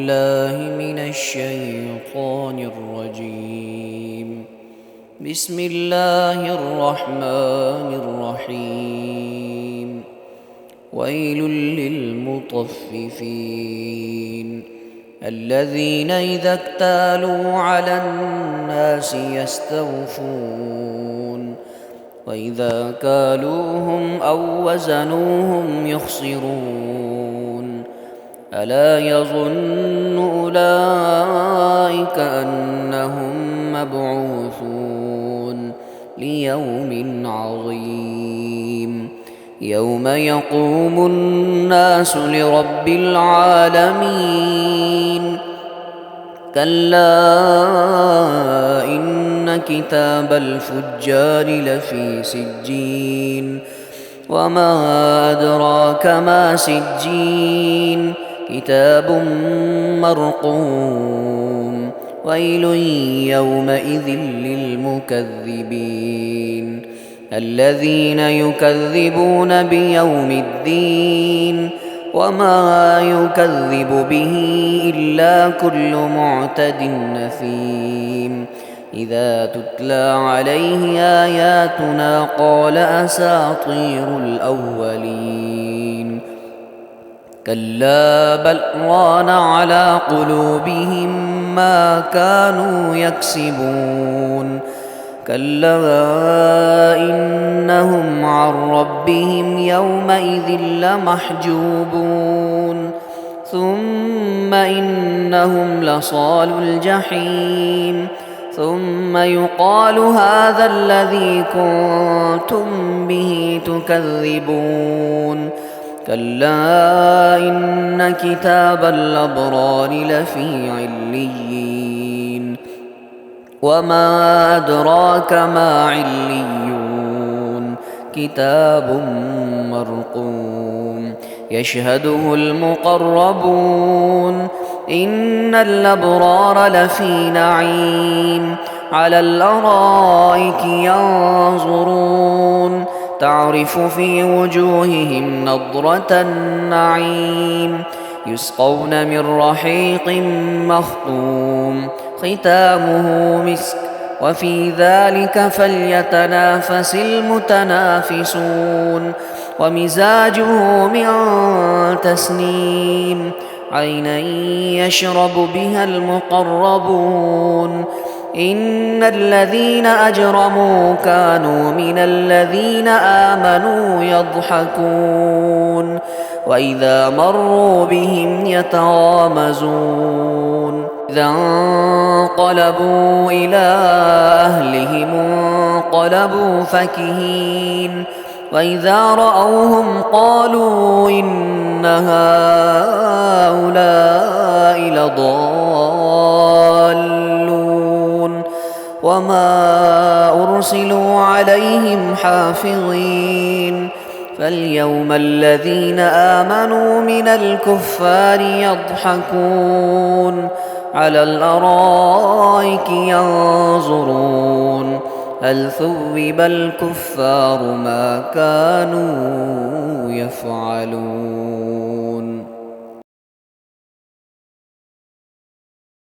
بالله من الشيطان الرجيم. بسم الله الرحمن الرحيم. ويل للمطففين الذين إذا اكتالوا على الناس يستوفون وإذا كالوهم أو وزنوهم يخسرون ألا يظن أولئك أنهم مبعوثون ليوم عظيم يوم يقوم الناس لرب العالمين. كلا إن كتاب الفجار لفي سجين وما أدراك ما سجين كتاب مرقوم ويل يومئذ للمكذبين الذين يكذبون بيوم الدين وما يكذب به إلا كل معتد نثيم إذا تتلى عليه آياتنا قال أساطير الأولين كلا بل ران على قلوبهم ما كانوا يكسبون كلا إنهم عن ربهم يومئذ لمحجوبون ثم إنهم لصال الجحيم ثم يقال هذا الذي كنتم به تكذبون كلا إن كتاب الأبرار لفي عليين وما أدراك ما عليون كتاب مرقوم يشهده المقربون إن الأبرار لفي نعيم على الأرائك ينظرون تعرف في وجوههم نضرة النعيم يسقون من رحيق مختوم ختامه مسك وفي ذلك فليتنافس المتنافسون ومزاجه من تسنيم عينا يشرب بها المقربون إن الذين أجرموا كانوا من الذين آمنوا يضحكون وإذا مروا بهم يتغامزون إذا انقلبوا إلى أهلهم انقلبوا فكهين وإذا رأوهم قالوا إن هؤلاء لضالون وما أرسلوا عليهم حافظين فاليوم الذين آمنوا من الكفار يضحكون على الأرائك ينظرون هل ثوب الكفار ما كانوا يفعلون.